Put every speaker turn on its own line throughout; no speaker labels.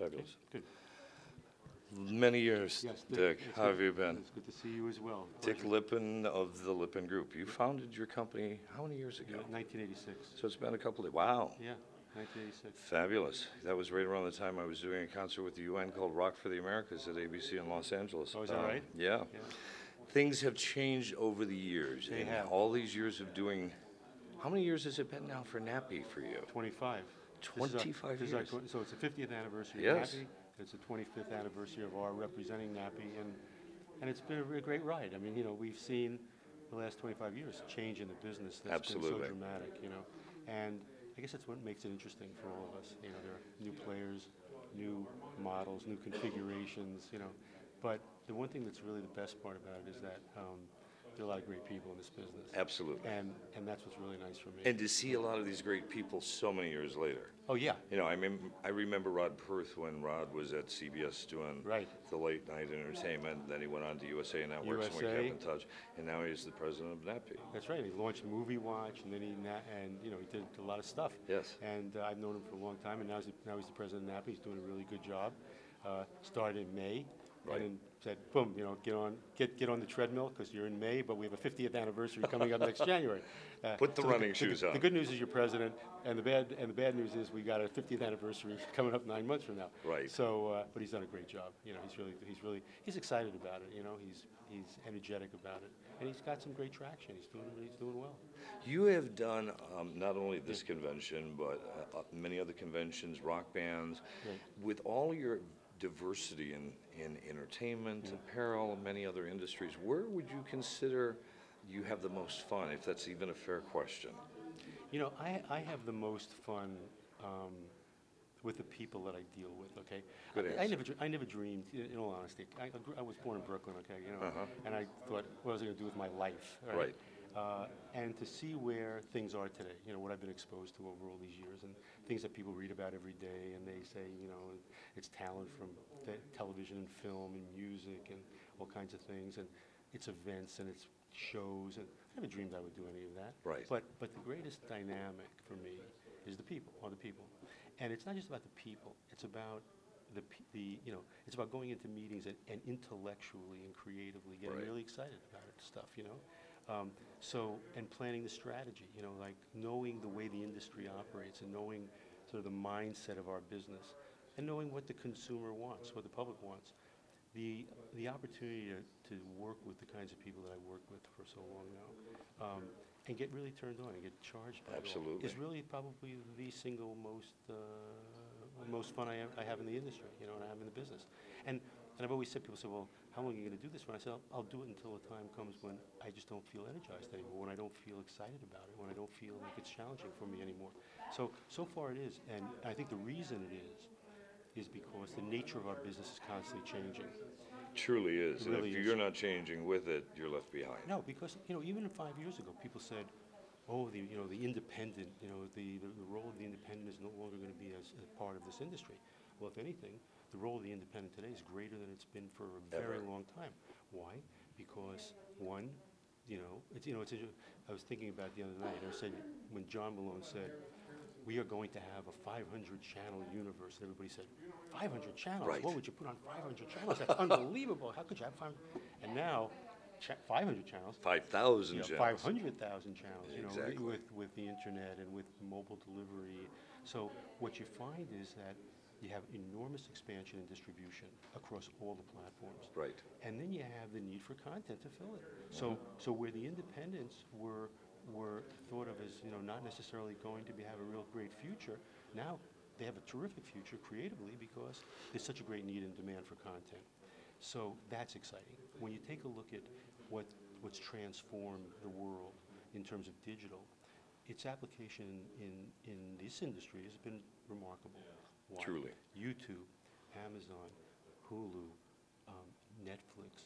Fabulous.
Good.
Many years,
Yes,
Dick.
it's
How
good.
have you been?
It's good to see you as well.
Dick
Pleasure.
Lippin of the Lippin Group. You founded your company how many years ago?
1986.
So it's been a couple of, wow.
Yeah, 1986.
Fabulous. That was right around the time I was doing a concert with the UN called Rock for the Americas at ABC in Los Angeles.
Oh, is that right?
Yeah.
Yeah.
Things have changed over the years.
They
and
have.
all these years of doing, how many years has it been now for Nappy for you?
25.
25
this is
years.
so it's the 50th anniversary
Yes.
of Nappy. It's the 25th anniversary of our representing Nappy, and it's been a great ride. I mean, you know, we've seen the last 25 years change in the business that's
Absolutely.
been so dramatic, you know. And I guess that's what makes it interesting for all of us. You know, there are new players, new models, new configurations, you know. But the one thing that's really the best part about it is that there are a lot of great people in this business.
Absolutely.
And that's what's really nice for me.
And to see a lot of these great people so many years later.
Oh, yeah.
You know, I remember Rod Perth when Rod was at CBS doing
Right.
the late night entertainment. Then he went on to USA Networks and we kept in touch. And now he's the president of Nappy.
That's right. He launched Movie Watch, and then he you know, he did a lot of stuff.
Yes.
And I've known him for a long time, and now he's the president of Nappy. He's doing a really good job. Started in May.
Right.
And then said, boom, you know, get on the treadmill because you're in May, but we have a 50th anniversary coming up next January.
Put the running shoes on.
The good news is you're president, and the bad news is we got a 50th anniversary coming up 9 months from now.
Right.
So, but he's done a great job. You know, he's excited about it. You know, he's energetic about it, and he's got some great traction. He's doing well.
You have done not only this convention, but many other conventions, rock bands.
Right.
With all your diversity in entertainment, apparel, and many other industries, where would you consider you have the most fun, if that's even a fair question? You
know, I have the most fun with the people that I deal with, okay?
Good answer.
I never dreamed, in all honesty. I was born in Brooklyn, okay, you know, and I thought, what was I going to do with my life, right? And to see where things are today, you know, what I've been exposed to over all these years, and things that people read about every day, and they say, you know, it's talent from television and film and music and all kinds of things, and it's events and it's shows, and I never dreamed I would do any of that.
Right.
But the greatest dynamic for me is the people, and it's not just about the people. It's about you know, it's about going into meetings and intellectually and creatively getting really excited about it, stuff, you know. And planning the strategy, you know, like knowing the way the industry operates and knowing sort of the mindset of our business and knowing what the consumer wants, what the public wants. The opportunity to work with the kinds of people that I work with for so long now and get really turned on and get charged by it all is really probably the single most fun I have in the industry, you know, and I have in the business. And I've always said, people say, well, how long are you going to do this for? And I said, I'll do it until the time comes when I just don't feel energized anymore, when I don't feel excited about it, when I don't feel like it's challenging for me anymore. So far it is, and I think the reason it is because the nature of our business is constantly changing.
Truly is.
It really
and if you're not changing with it, you're left behind.
No, because, you know, even 5 years ago, people said, oh, the independent, you know, the role of the independent is no longer going to be as a part of this industry. Well, if anything, the role of the independent today is greater than it's been for a very long time. Why? Because one, you know, I was thinking about the other night. I said when John Malone said, "We are going to have a 500-channel universe," and everybody said, 500 channels?
Right.
What would you put on 500 channels? That's unbelievable. How could you have 500? And now, 500 channels.
5,000 channels.
500,000 channels. You know,
exactly.
with the internet and with mobile delivery. So what you find is that you have enormous expansion and distribution across all the platforms.
Right.
And then you have the need for content to fill it. So where the independents were thought of as, you know, not necessarily going to have a real great future, now they have a terrific future creatively because there's such a great need and demand for content. So that's exciting. When you take a look at what's transformed the world in terms of digital, its application in this industry has been remarkable. Why?
Truly.
YouTube, Amazon, Hulu, Netflix,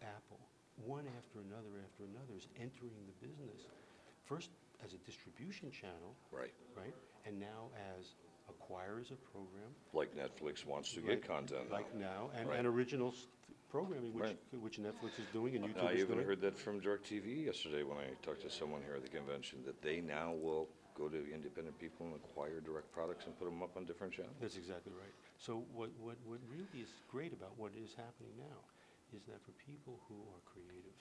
Apple, one after another is entering the business. First as a distribution channel, right, and now as acquirers of program.
Like Netflix wants to get content
like now, and
right.
original programming,
Right.
which Netflix is doing and YouTube
I
is
even
doing.
heard that from DirecTV yesterday when I talked to someone here at the convention, that they now will go to independent people and acquire direct products and put them up on different channels.
That's exactly right. So what really is great about what is happening now is that for people who are creative,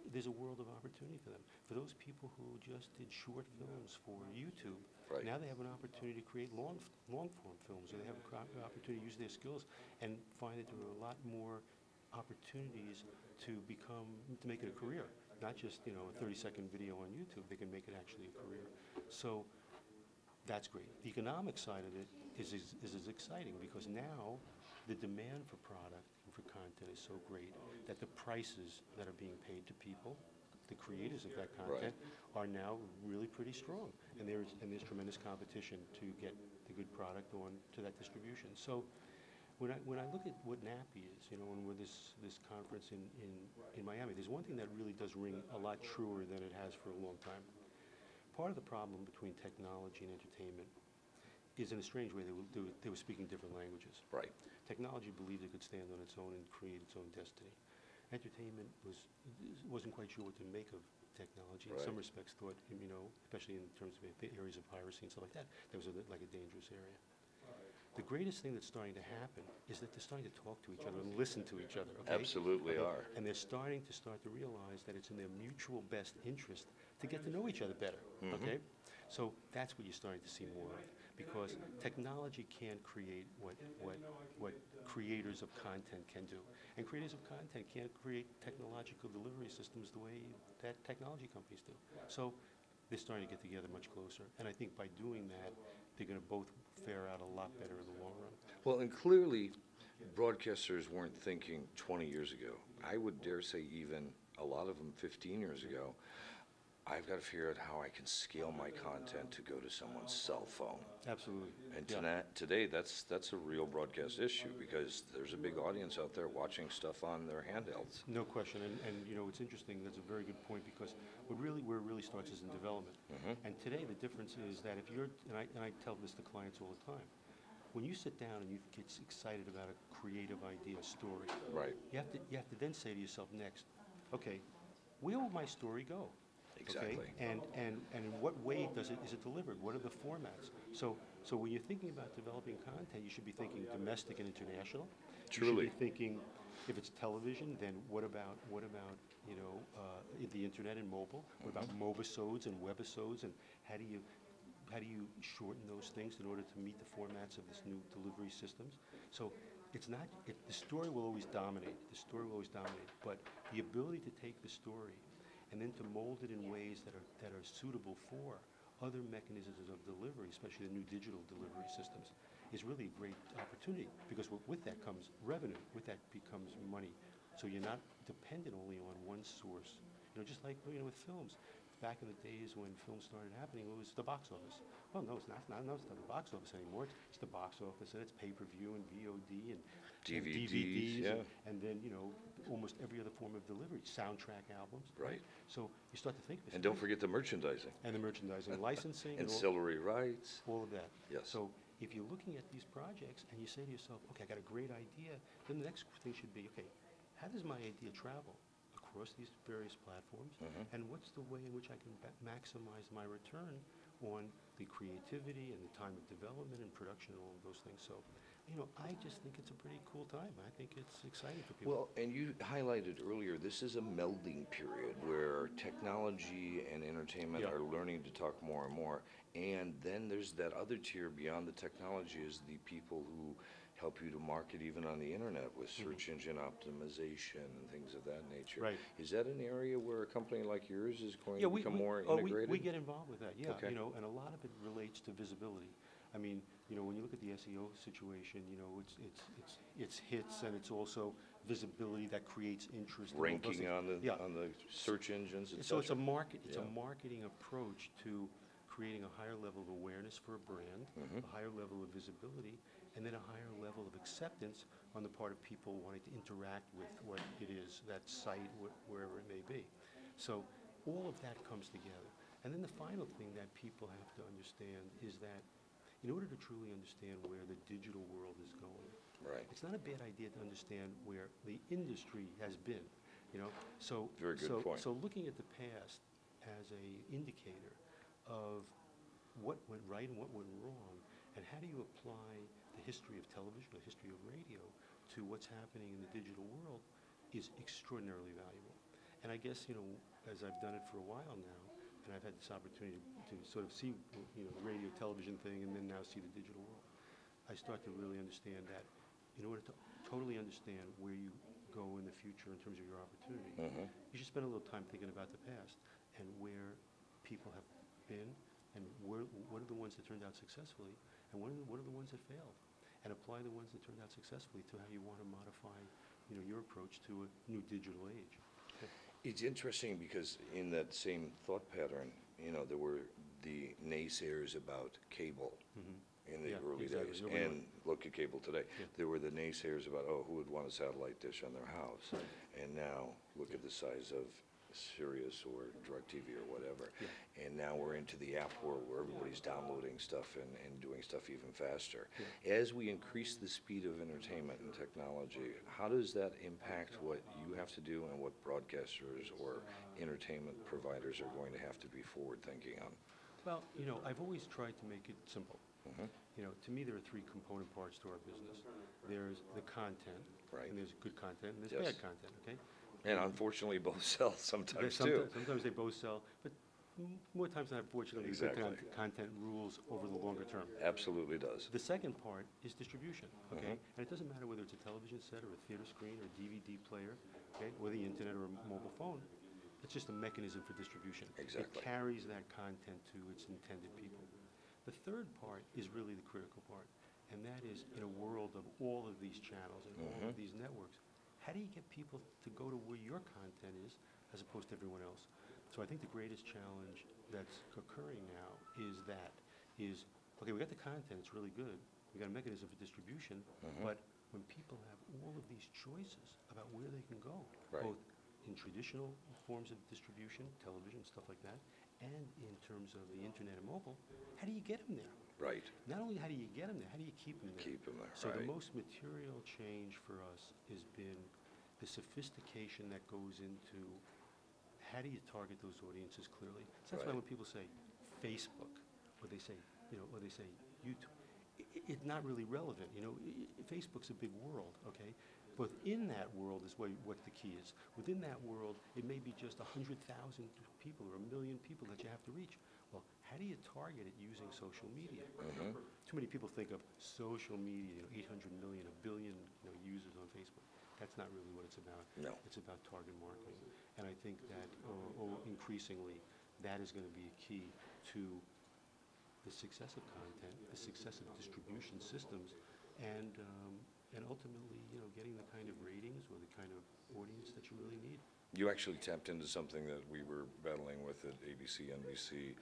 there's a world of opportunity for them. For those people who just did short films for YouTube,
Right.
now they have an opportunity to create long-form films, or they have an opportunity to use their skills and find that there are a lot more opportunities to make it a career. Not just, a 30-second video on YouTube, they can make it actually a career. So that's great. The economic side of it is as exciting, because now the demand for product and for content is so great that the prices that are being paid to people, the creators of that content, are now really pretty strong. And there's tremendous competition to get the good product on to that distribution. So when I look at what NAPI is, and with this conference in Miami, there's one thing that really does ring a lot truer than it has for a long time. Part of the problem between technology and entertainment is, in a strange way, they were speaking different languages.
Right.
Technology believed it could stand on its own and create its own destiny. Entertainment wasn't quite sure what to make of technology. In some respects, thought, especially in terms of the areas of piracy and stuff like that, that was like a dangerous area. The greatest thing that's starting to happen is that they're starting to talk to each other and listen to each other. Okay?
Absolutely are.
And they're starting to realize that it's in their mutual best interest to get to know each other better. Okay? So that's what you're starting to see more of, because technology can't create what creators of content can do. And creators of content can't create technological delivery systems the way that technology companies do. So they're starting to get together much closer. And I think by doing that, they're going to both fare out a lot better in the long run.
Well, and clearly, broadcasters weren't thinking 20 years ago. I would dare say even a lot of them 15 years ago. I've got to figure out how I can scale my content to go to someone's cell phone.
Absolutely.
And today, that's a real broadcast issue, because there's a big audience out there watching stuff on their handhelds.
No question. And it's interesting. That's a very good point, because where it really starts is in development. And today, the difference is that if you're, and I tell this to clients all the time, when you sit down and you get excited about a creative idea, a story,
Right.
you have to then say to yourself next, okay, where will my story go?
Exactly.
Okay? And in what way is it delivered? What are the formats? So when you're thinking about developing content, you should be thinking domestic and international.
Truly.
You should be thinking, if it's television, then what about the internet and mobile? What about mobisodes and webisodes, and how do you shorten those things in order to meet the formats of this new delivery systems? So the story will always dominate. The story will always dominate, but the ability to take the story and then to mold it in ways that are suitable for other mechanisms of delivery, especially the new digital delivery systems, is really a great opportunity, because with that comes revenue, with that becomes money. So you're not dependent only on one source. Just like with films. Back in the days when films started happening, it was the box office. Well, no, it's not the box office anymore. It's the box office, and it's pay-per-view and VOD and DVDs, and then almost every other form of delivery, soundtrack albums.
Right.
So you start to think of this.
And don't forget the merchandising.
And the merchandising, licensing,
ancillary rights.
all of that.
Yes.
So if you're looking at these projects and you say to yourself, okay, I got a great idea, then the next thing should be, okay, how does my idea travel across these various platforms, and what's the way in which I can maximize my return on the creativity and the time of development and production and all of those things. So, I just think it's a pretty cool time. I think it's exciting for people.
Well, and you highlighted earlier, this is a melding period where technology and entertainment are learning to talk more and more. And then there's that other tier beyond the technology, is the people who help you to market even on the internet with search engine optimization and things of that nature.
Right.
Is that an area where a company like yours is going to become more integrated?
We get involved with that,
Okay.
And a lot of it relates to visibility. I mean, when you look at the SEO situation, it's hits, and it's also visibility that creates interest.
Ranking on the search engines, et
So it's
cetera.
a marketing approach to creating a higher level of awareness for a brand, a higher level of visibility, and then a higher level of acceptance on the part of people wanting to interact with what it is, that site, wherever it may be. So all of that comes together. And then the final thing that people have to understand is that, in order to truly understand where the digital world is going,
Right.
it's not a bad idea to understand where the industry has been, you know? So,
Very good point.
So looking at the past as a indicator of what went right and what went wrong, and how do you apply the history of television, the history of radio, to what's happening in the digital world is extraordinarily valuable. And I guess, you know, as I've done it for a while now, and I've had this opportunity to sort of see, you know, the radio, television thing, and then now see the digital world, I start to really understand that in order to totally understand where you go in the future in terms of your opportunity, you should spend a little time thinking about the past and where people have been, and what are the ones that turned out successfully, and what are the ones that failed, and apply the ones that turned out successfully to how you want to modify, you know, your approach to a new digital age.
It's interesting because in that same thought pattern, you know, there were the naysayers about cable in the
Yeah,
early
exactly.
days.
Nobody
And look at cable today.
Yeah.
There were the naysayers about, oh, who would want a satellite dish on their house? And now look at the size of Sirius or DirecTV or whatever.
Yeah.
And now we're into the app world where everybody's downloading stuff and doing stuff even faster. As we increase the speed of entertainment and technology, how does that impact what you have to do and what broadcasters or entertainment providers are going to have to be forward thinking on?
Well, you know, I've always tried to make it simple. You know, to me, there are three component parts to our business. There's the content,
Right.
and there's good content, and there's
Yes.
bad content, okay?
And unfortunately, both sell sometimes
They-
too.
Sometimes they both sell, but more times than not, fortunately, the good
Exactly.
content rules over the longer term.
Absolutely does.
The second part is distribution, okay? And it doesn't matter whether it's a television set or a theater screen or a DVD player, okay, or the internet or a mobile phone. It's just a mechanism for distribution.
Exactly.
It carries that content to its intended people. The third part is really the critical part, and that is in a world of all of these channels and all of these networks, how do you get people to go to where your content is as opposed to everyone else? So I think the greatest challenge that's occurring now is, okay, we got the content, it's really good, we got a mechanism for distribution, but when people have all of these choices about where they can go,
Right.
both in traditional forms of distribution, television, stuff like that, and in terms of the internet and mobile, how do you get them there?
Right.
Not only how do you get them there, how do you keep them there?
Keep them there,
So the
right.
most material change for us has been the sophistication that goes into how do you target those audiences clearly. So that's why
Right.
when people say Facebook, or they say, you know, or they say YouTube, it's not really relevant. You know, Facebook's a big world, okay? But in that world is what the key is. Within that world, it may be just 100,000 people or 1 million people that you have to reach. Well, how do you target it using social media? Too many people think of social media, you know, 800 million, 1 billion, you know, users on Facebook. That's not really what it's about.
No.
It's about target marketing. And I think that increasingly, that is going to be a key to the success of content, the success of distribution systems, and ultimately, you know, getting the kind of ratings or the kind of audience that you really need.
You actually tapped into something that we were battling with at ABC, NBC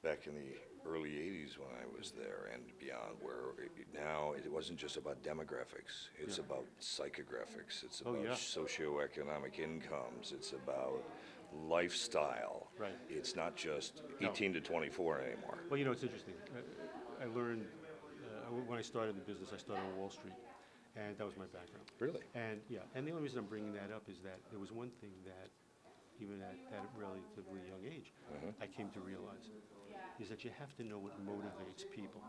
back in the early 80s when I was there and beyond, where now it wasn't just about demographics. It's
Yeah.
about psychographics. It's
Oh,
about
yeah.
socioeconomic incomes. It's about lifestyle.
Right.
It's not just
No.
18 to 24 anymore.
Well, you know, it's interesting. I learned, when I started the business, I started on Wall Street, and that was my background.
Really?
And, yeah, and the only reason I'm bringing that up is that there was one thing that, even at a relatively young age, I came to realize, is that you have to know what motivates people.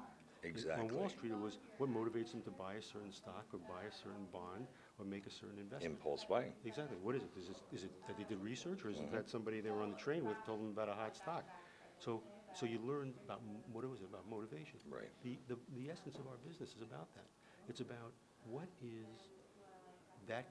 Exactly.
On Wall Street, it was what motivates them to buy a certain stock or buy a certain bond or make a certain investment.
Impulse buying.
Exactly. What is it? Is it that they did research, or is it that somebody they were on the train with told them about a hot stock? So you learn about what was it about motivation.
Right.
The essence of our business is about that. It's about what is that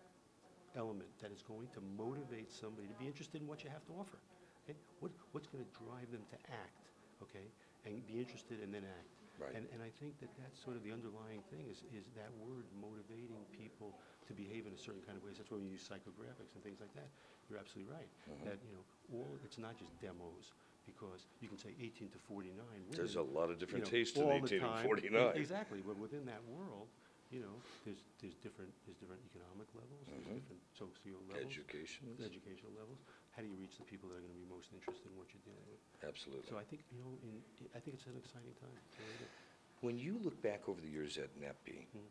element that is going to motivate somebody to be interested in what you have to offer. Okay? What's going to drive them to act? Okay, and be interested and then act.
Right.
And I think that that's sort of the underlying thing is that word motivating people to behave in a certain kind of ways. That's why we use psychographics and things like that. You're absolutely right. That, you know, it's not just demos, because you can say 18 to 49 women.
There's a lot of different
you know,
tastes in
all the
18 and
time.
49.
Exactly, but within that world, you know, there's different economic levels, there's different socio levels, educational levels. How do you reach the people that are going to be most interested in what you're dealing with?
Absolutely.
So I think, you know, I think it's an exciting time. Really good.
When you look back over the years at NEPI,
Mhm.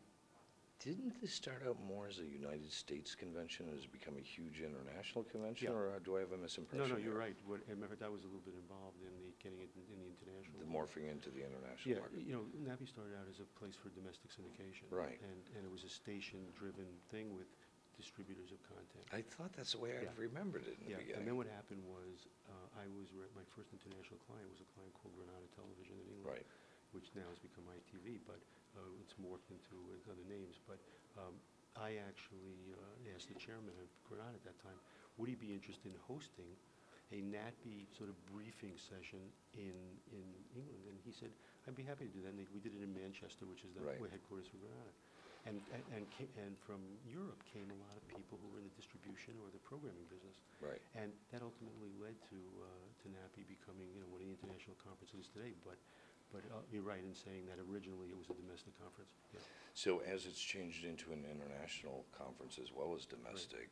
didn't this start out more as a United States convention and has become a huge international convention,
Yeah.
or do I have a
No,
misimpression
no, you're
here?
right. As a matter of fact, I was a little bit involved in the getting it in the international.
The morphing into the international
Yeah,
market.
you know, NAPI started out as a place for domestic syndication.
Right.
And it was a station-driven thing with distributors of content.
I thought that's the way I
Yeah.
remembered it in the
Yeah,
beginning.
and then what happened was, my first international client was a client called Granada Television in England.
Right.
Which now has become ITV, but it's morphed into other names. But I actually asked the chairman of Granada at that time, would he be interested in hosting a NATBI sort of briefing session in England? And he said, I'd be happy to do that. And we did it in Manchester, which is the
Right.
headquarters for Granada. And from Europe came a lot of people who were in the distribution or the programming business.
Right.
And that ultimately led to NAPI becoming, you know, one of the international conferences today. But you're right in saying that originally it was a domestic conference. Yeah.
So as it's changed into an international conference as well as domestic,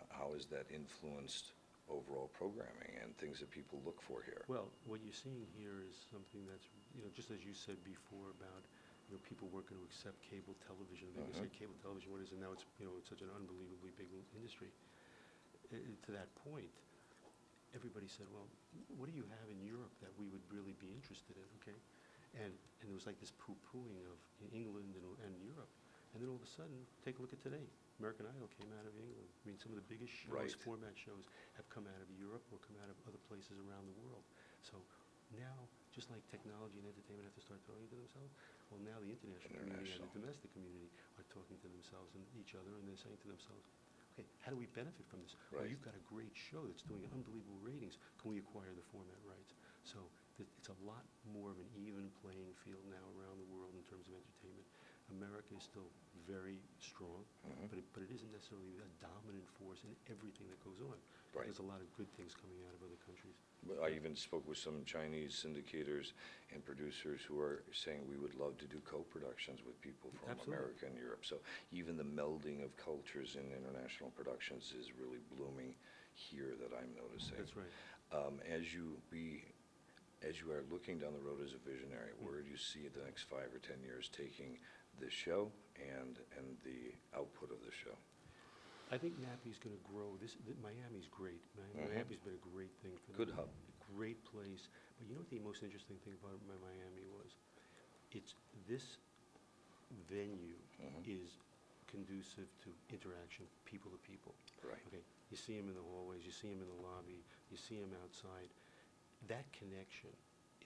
how has that influenced overall programming and things that people look for here?
Well, what you're seeing here is something that's, you know, just as you said before about, you know, people weren't going to accept cable television. They would say cable television, what is it now? It's, you know, it's such an unbelievably big industry. To that point, everybody said, well, what do you have in Europe that we would really be interested in, okay? And there was like this poo-pooing of England and Europe. And then all of a sudden, take a look at today. American Idol came out of England. I mean, some of the biggest shows,
Right.
format shows, have come out of Europe or come out of other places around the world. So now, just like technology and entertainment have to start talking to themselves, well, now the international community and the domestic community are talking to themselves and each other, and they're saying to themselves, okay, how do we benefit from this? Well,
Right.
you've got a great show that's doing unbelievable ratings. Can we acquire the format rights? So it's a lot more of an even playing field now around the world in terms of entertainment. America is still very strong, but it isn't necessarily a dominant force in everything that goes on.
Right.
There's a lot of good things coming out of other countries.
I even spoke with some Chinese syndicators and producers who are saying we would love to do co-productions with people from
Absolutely.
America and Europe. So even the melding of cultures in international productions is really blooming here that I'm noticing.
That's right.
As you are looking down the road as a visionary, where do you see the next 5 or 10 years taking this show and the output of the show?
I think NAPI's going to grow. Miami's great. Miami's been a great thing for
Good
them.
hub.
Great place. But you know what the most interesting thing about Miami was? It's this venue is conducive to interaction, people to people.
Right.
Okay. You see them in the hallways. You see them in the lobby. You see them outside. That connection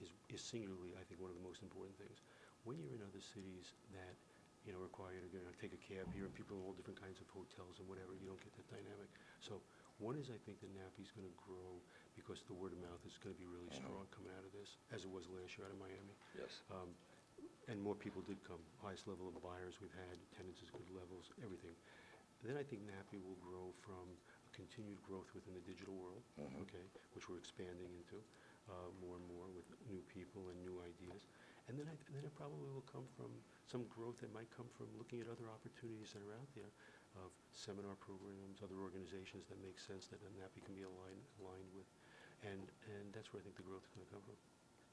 is singularly, I think, one of the most important things. When you're in other cities that, you know, require you to take a cab here and people in all different kinds of hotels and whatever, you don't get that dynamic. So one is, I think, that NAPI's going to grow because the word of mouth is going to be really strong coming out of this, as it was last year out of Miami.
Yes.
And more people did come. Highest level of buyers we've had, attendance is good levels, everything. Then I think NAPI will grow from a continued growth within the digital world, okay, which we're expanding into more and more with new people and new ideas. And then it probably will come from some growth that might come from looking at other opportunities that are out there of seminar programs, other organizations that make sense that NAPI can be aligned with. And that's where I think the growth is going to come from.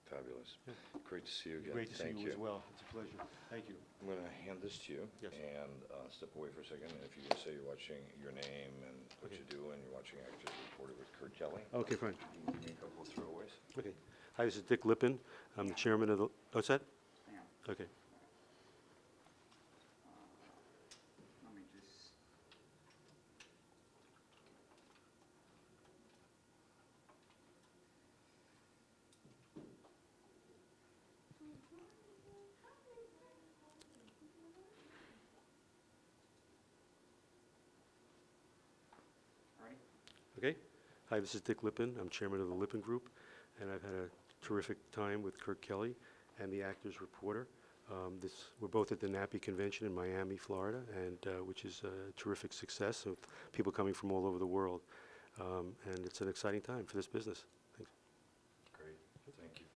Fabulous.
Yeah.
Great to see you again.
Great to see
Thank
you as well. It's a pleasure. Thank you.
I'm going to hand this to you.
Yes.
And step away for a second. And if you can say you're watching your name and what
Okay.
you do, and you're watching Actors Reported with Kurt Kelly.
Okay, fine.
Give me a couple of throwaways.
Okay. Hi, this is Dick Lippin. I'm the chairman of the, what's that? Okay.
Let me just. Ready?
Okay. Hi, this is Dick Lippin. I'm chairman of the Lippin Group, and I've had a terrific time with Kurt Kelly and the Actors Reporter. We're both at the NAPI convention in Miami, Florida, and which is a terrific success of people coming from all over the world. And it's an exciting time for this business.